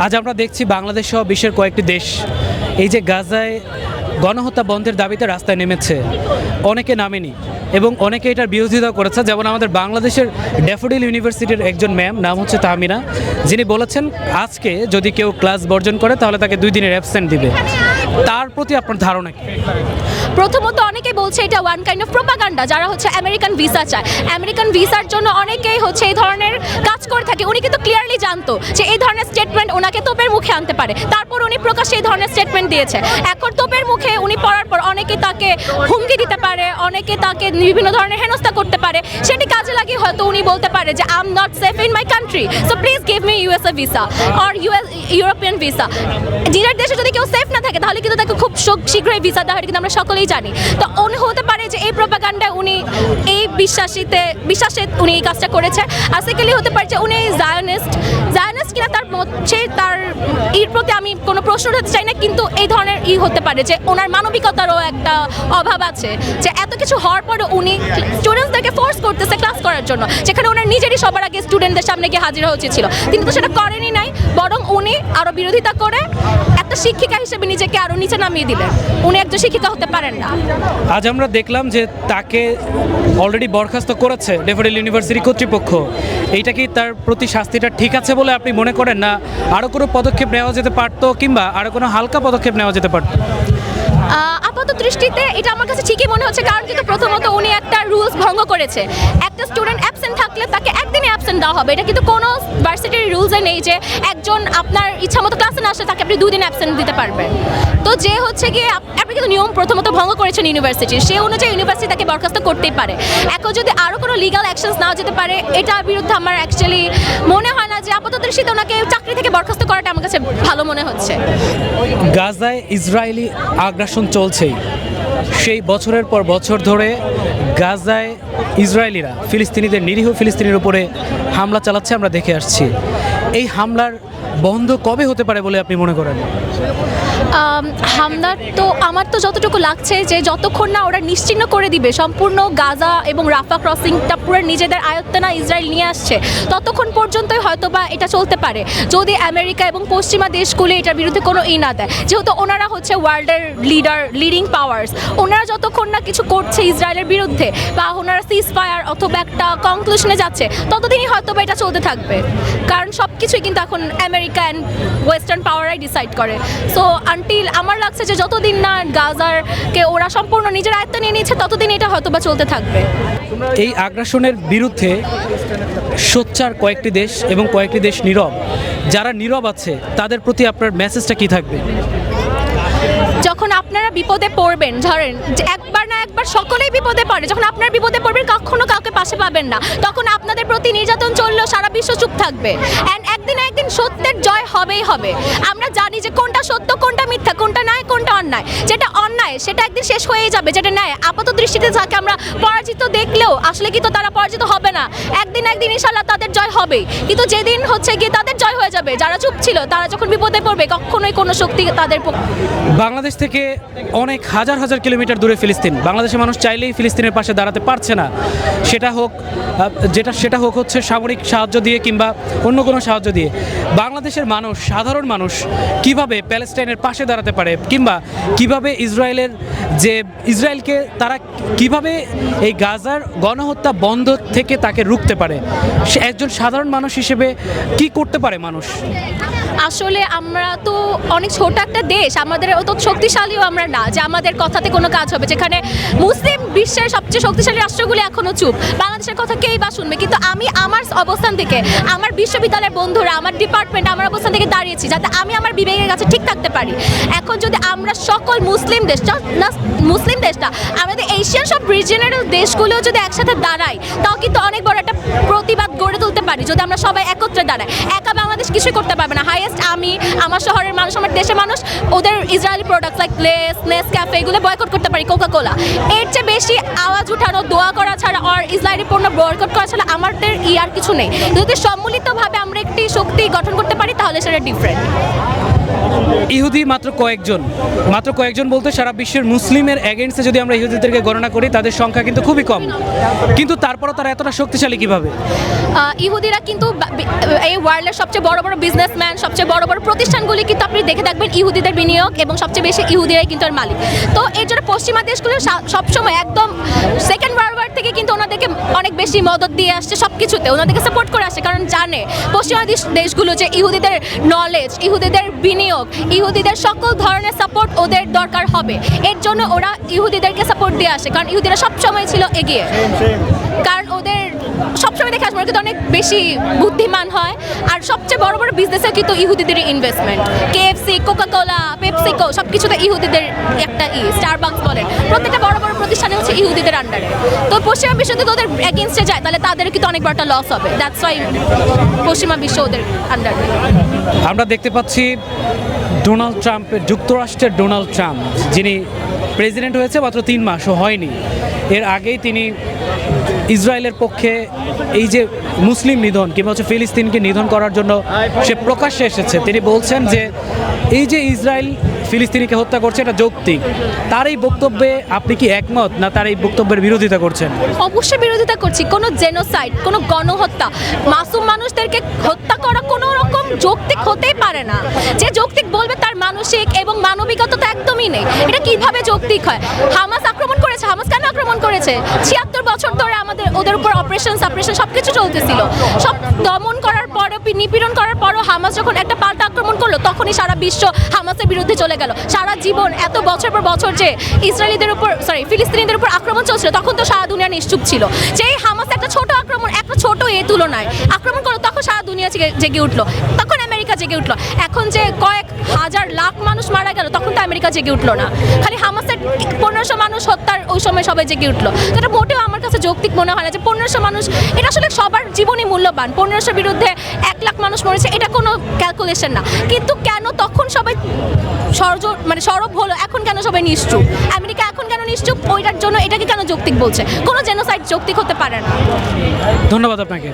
আজ আমরা দেখছি বাংলাদেশ সহ বিশ্বের কয়েকটি দেশ এই যে গাজায় গণহত্যা বন্ধের দাবিতে রাস্তায় নেমেছে, অনেকে নামেনি এবং অনেকে এটার বিরোধিতা করেছে। যেমন আমাদের বাংলাদেশের ড্যাফোডিল ইউনিভার্সিটির একজন ম্যাম, নাম হচ্ছে তাহমিনা, যিনি বলেছেন আজকে যদি কেউ ক্লাস বর্জন করে তাহলে তাকে 2 দিনের অ্যাবসেন্ট দিবে। তার প্রতি আপনার ধারণা কি? প্রথমত অনেকেই বলছে এটা ওয়ান কাইন্ড অফ প্রোপাগান্ডা, যারা হচ্ছে আমেরিকান ভিসা চায়। আমেরিকান ভিসার জন্য অনেকেই হচ্ছে এই ধরনের কাজ করে থাকে। উনি কিন্তু ক্লিয়ারলি জানতো যে এই ধরনের স্টেটমেন্ট ওনাকে তোপের মুখে আনতে পারে, তারপর উনি প্রকাশ্যে এই ধরনের স্টেটমেন্ট দিয়েছে। এখন তোপের মুখে উনি পড়ার পর অনেকে তাকে হুমকি দিতে পারে, অনেকে তাকে বিভিন্ন ধরনের হেনস্থা করতে পারে। সেটি কাজে লাগিয়ে হয়তো উনি বলতে পারে যে I am not safe in my country, so please give me USA visa or European visa. নিজের দেশে যদি কেউ সেফ না থাকে তাহলে কিন্তু তাকে খুব শীঘ্রই ভিসা দেওয়া হয়, কিন্তু আমরা সকলেই জানি। তো উনি হতে পারে যে এই প্রোপাগান্ডায় উনি এই বিশ্বাসে উনি এই কাজটা করেছে। আর সেকেন্ডলি হতে পারে যে উনি জায়নিস্ট কিনা তার এর প্রতি আমি কোনো প্রশ্ন উঠাতে চাই না, কিন্তু এই ধরনের হতে পারে যে ওনার মানবিকতারও একটা অভাব আছে, যে এত কিছু হওয়ার পরে উনি স্টুডেন্টসদেরকে ফোর্স করতেছে ক্লাস করার জন্য, যেখানে ওনার নিজেরই সবার আগে স্টুডেন্টদের সামনে গিয়ে হাজির হওয়া উচিত ছিল। তিনি তো সেটা করেনি নাই, বরং উনি আরও বিরোধিতা করে একটা শিক্ষিকা হিসেবে নিজেকে আরও নিচে নামিয়ে দিলেন। উনি একজন শিক্ষিকা হতে পারেন না। আজ আমরা দেখলাম যে তাকে অলরেডি বরখাস্ত করেছে ড্যাফোডিল ইউনিভার্সিটি কর্তৃপক্ষ। এইটা কি তার প্রতি শাস্তিটা ঠিক আছে বলে আপনি মনে করেন, না আরও কোনো পদক্ষেপ নেওয়া যেতে পারতো, কিংবা আরও কোনো হালকা পদক্ষেপ নেওয়া যেতে পারতো? আপাত দৃষ্টিতে এটা আমার কাছে ঠিকই মনে হচ্ছে, কারণ কিন্তু প্রথমত উনি একটা রুলস ভঙ্গ করেছে। একটা স্টুডেন্ট অ্যাবসেন্ট থাকলে তাকে একদিনে অ্যাবসেন্ট দেওয়া হবে, এটা কিন্তু কোনো ভার্সিটির রুলসে নেই যে একজন আপনার ইচ্ছা মতো ক্লাসে না আসলে তাকে আপনি 2 দিন অ্যাবসেন্ট দিতে পারবেন। তো যে হচ্ছে গিয়ে আপনি কিন্তু নিয়ম প্রথমত ভঙ্গ করেছেন ইউনিভার্সিটির, সেই অনুযায়ী ইউনিভার্সিটি তাকে বরখাস্ত করতেই পারে। এখন যদি আরও কোনো লিগাল অ্যাকশনস নেওয়া যেতে পারে, এটার বিরুদ্ধে আমার অ্যাকচুয়ালি মনে হয় না যে আপাত দৃষ্টিতে ওনাকে চাকরি থেকে বরখাস্ত করাটা আমার কাছে ভালো মনে হচ্ছে। গাজায় ইসরায়েলি আগ্রাসন চলছেই, সেই বছরের পর বছর ধরে গাজায় ইসরায়েলিরা ফিলিস্তিনিদের, নিরীহ ফিলিস্তিনির উপরে হামলা চালাচ্ছে, আমরা দেখে আসছি। এই হামলার বন্ধ কবে হতে পারে বলে আপনি মনে করেন? হামলার তো আমার তো যতটুকু লাগছে যে যতক্ষণ না ওরা নিশ্চিহ্ন করে দিবে সম্পূর্ণ গাজা এবং রাফা ক্রসিংটা পুরো নিজেদের আয়ত্তে না ইসরায়েল নিয়ে আসছে, ততক্ষণ পর্যন্তই হয়তো বা এটা চলতে পারে, যদি আমেরিকা এবং পশ্চিমা দেশগুলো এটার বিরুদ্ধে কোনো না দেয়। যেহেতু ওনারা হচ্ছে ওয়ার্ল্ডের লিডিং পাওয়ার্স, ওনারা যতক্ষণ না কিছু করছে ইসরায়েলের বিরুদ্ধে বা ওনারা সিজ ফায়ার অথবা একটা কনক্লুশনে যাচ্ছে, ততদিনই হয়তো বা এটা চলতে থাকবে। কারণ সব কিছুই কিন্তু এখন আমেরিকা অ্যান্ড ওয়েস্টার্ন পাওয়ারাই ডিসাইড করে। সো আনটিল আমার লাগছে যে যতদিন না গাজারকে ওরা সম্পূর্ণ নিজের আয়ত্ত নিয়ে নিচ্ছে, ততদিন এটা হয়তো বা চলতে থাকবে। এই আগ্রাসনের বিরুদ্ধে সোচ্চার কয়েকটি দেশ এবং কয়েকটি দেশ নীরব। যারা নীরব আছে তাদের প্রতি আপনার মেসেজটা কি থাকবে? যখন আপনারা বিপদে পড়বেন, ধরেন যে একবার না একবার সকলেই বিপদে পড়ে, যখন আপনার বিপদে পড়বেন কখনো কাউকে পাশে পাবেন না, তখন আপনাদের প্রতি নির্যাতন চললেও সারা বিশ্ব চুপ থাকবে। অ্যান্ড একদিন সত্যের জয় হবেই হবে। আমরা জানি যে কোনটা সত্য, কোনটা মিথ্যা, কোনটা ন্যায়, কোনটা অন্যায়। যেটা অন্যায় সেটা একদিন শেষ হয়েই যাবে, যেটা ন্যায় আপাত দৃষ্টিতে যাকে আমরা পরাজিত দেখলেও আসলে কিন্তু তারা পরাজিত হবে না। একদিন ইনশাল্লাহ তাদের জয় হবেই। কিন্তু যেদিন হচ্ছে গিয়ে তাদের জয় হয়ে যাবে, যারা চুপ ছিল তারা যখন বিপদে পড়বে, কখনোই কোনো শক্তি তাদের বাংলাদেশ থেকে অনেক হাজার হাজার কিলোমিটার দূরে ফিলিস্তিন। বাংলাদেশের মানুষ চাইলেই ফিলিস্তিনের পাশে দাঁড়াতে পারছে না, সেটা হোক হচ্ছে সামরিক সাহায্য দিয়ে কিংবা অন্য কোনো সাহায্য দিয়ে। বাংলাদেশের মানুষ, সাধারণ মানুষ কিভাবে প্যালেস্টাইনের পাশে দাঁড়াতে পারে, কিংবা কিভাবে ইসরায়েলকে তারা কিভাবে এই গাজার গণহত্যা বন্ধ থেকে তাকে রুখতে পারে, সে একজন সাধারণ মানুষ হিসেবে কি করতে পারে মানুষ? আসলে আমরা তো অনেক ছোট একটা দেশ, আমাদের অত শক্তিশালীও আমরা না যে আমাদের কথাতে কোনো কাজ হবে, যেখানে মুসলিম বিশ্বের সবচেয়ে শক্তিশালী রাষ্ট্রগুলি এখনো চুপ। বাংলাদেশের কথা কেই বা শুনবে, কিন্তু আমি আমার অবস্থান থেকে, আমার বিশ্ববিদ্যালয়ের বন্ধুরা, আমার ডিপার্টমেন্ট, আমার অবস্থান থেকে দাঁড়িয়েছি যাতে আমি আমার বিবেকের কাছে ঠিক থাকতে পারি। এখন যদি আমরা সকল মুসলিম দেশটা আমাদের এশিয়ান সব রিজিয়নের দেশগুলো যদি একসাথে দাঁড়াই, তাও কিন্তু অনেক বড় একটা প্রতিবাদ গড়ে তুলতে পারি যদি আমরা সবাই একত্রে দাঁড়াই। একা বাংলাদেশ কিছুই করতে পারবে না। হাইয়েস্ট আমি, আমার শহরের মানুষ, আমার দেশের মানুষ ওদের Israeli product like less, Nescafe এগুলো বয়কট করতে পারি, কোকা-কোলা। এর চেয়ে বেশি আওয়াজ উঠানো, দোয়া করা ছাড়া আর ইসরায়েলি পণ্য বয়কট করা ছাড়া আমাদের আর কিছু নেই। যদি সম্মিলিতভাবে আমরা একটি শক্তি গঠন করতে পারি তাহলে সেটা ডিফারেন্ট। ইহুদি মাত্র কয়েকজন বলতে সারা বিশ্বের মুসলিমের এগেইনস্টে যদি আমরা ইহুদিদেরকে গণনা করি তাদের সংখ্যা কিন্তু খুবই কম, কিন্তু তারপরও তারা এতটা শক্তিশালী কিভাবে? ইহুদিরা কিন্তু এই ওয়ার্ল্ডের সবচেয়ে বড় বড় বিজনেসম্যান, সবচেয়ে বড় বড় প্রতিষ্ঠানগুলি কিন্তু আপনি দেখে থাকবেন ইহুদিদের বিনিয়োগ, এবং সবচেয়ে বেশি ইহুদিরাই কিন্তু এর মালিক। তো এর জন্য পশ্চিমা দেশগুলো সবসময় একদম সেকেন্ড ওয়ার্ল্ড ওয়ার থেকে কিন্তু ওনাদেরকে অনেক বেশি মদত দিয়ে আসছে, সব কিছুতে ওনাদেরকে সাপোর্ট করে আসছে, কারণ জানে পশ্চিমা দেশগুলো যে ইহুদিদের নলেজ, ইহুদিদের বিনিয়োগ, ইহুদিদের সকল ধরনের সাপোর্ট ওদের দরকার হবে, এর জন্য ওরা ইহুদিদেরকে সাপোর্ট দিয়ে আসে, কারণ ইহুদিরা সবসময় ছিল এগিয়ে, কারণ ওদের সবসময় দেখে আসবে কিন্তু অনেক বেশি বুদ্ধিমান হয়। আর সবচেয়ে বড় বড় বিজনেসে কিন্তু ইহুদিদের ইনভেস্টমেন্ট, কেএফসি, কোকাকোলা, পেপসিকো সব কিছুতে ইহুদিদের একটা স্টারবাকস বলেন, প্রত্যেকটা বড় বড় প্রতিষ্ঠানে হচ্ছে ইহুদিদের আন্ডারে। তো পশ্চিমা বিশ্ব যদি ওদের এগেনস্টে যায় তাহলে তাদের কিন্তু অনেক বড় একটা লস হবে, দ্যাটস ওয়াই পশ্চিমা বিশ্ব ওদের আন্ডারে। আমরা দেখতে পাচ্ছি যুক্তরাষ্ট্রের ডোনাল্ড ট্রাম্প, যিনি প্রেসিডেন্ট হয়েছে মাত্র 3 মাসও হয়নি, এর আগেই তিনি ইসরায়েলের পক্ষে এই যে মুসলিম নিধন কিংবা হচ্ছে ফিলিস্তিনকে নিধন করার জন্য সে প্রকাশ্যে এসেছে। তিনি বলছেন যে এই যে ইসরায়েল ফিলিস্তিনিকে হত্যা করছে এটা যৌক্তিক। তার এই বক্তব্যে আপনি কি একমত, না তার এই বক্তব্যের বিরোধিতা করছেন? অবশ্যই বিরোধিতা করছি। কোনো জেনোসাইড, কোনো গণহত্যা, মাসুম মানুষদেরকে হত্যা করা কোনো রকম যৌক্তিক হতেই পারে না। যে যৌক্তিক বলবে তার মানসিক এবং মানবিকতা তো একদমই নেই। এটা কিভাবে যৌক্তিক হয়? হামাস আক্রমণ করেছে, হামাস কেন আক্রমণ করেছে? 76 বছর ধরে ওদের উপর অপারেশন সব কিছু চলতেছিল, সব দমন করার পরও, নিপীড়ন করার পরও হামাস যখন একটা পাল্টা আক্রমণ করলো তখনই সারা বিশ্ব হামাসের বিরুদ্ধে চলে গেল। সারা জীবন এত বছর পর বছর যে ফিলিস্তিনিদের উপর আক্রমণ চলছিল তখন তো সারা দুনিয়া নিশ্চুপ ছিল। যেই হামাস একটা ছোট আক্রমণ, একটা ছোট তুলনায় আক্রমণ করলো তখন সারা দুনিয়া জেগে উঠলো, তখন আমেরিকা জেগে উঠলো। এখন যে কয়েক হাজার লাখ মানুষ মারা গেল তখন তো আমেরিকা জেগে উঠলো না, খালি হামাসের 1500 মানুষ হত্যার ওই সময় সবাই জেগে উঠলো। তো এটা মোটেও আমার কাছে যৌক্তিক মনে হয় না যে 1500 মানুষ, এটা আসলে সবার জীবনই মূল্যবান। 1500 বিরুদ্ধে 1 লাখ মানুষ মরেছে, এটা কোনো ক্যালকুলেশন না। কিন্তু কেন তখন সবাই সরব হলো, এখন কেন সবাই নিশ্চুপ? আমেরিকা এখন কেন নিশ্চুপ? ওইটার জন্য এটাকে কেন যৌক্তিক বলছে? কোনো জেনোসাইড যৌক্তিক হতে পারে না। ধন্যবাদ আপনাকে।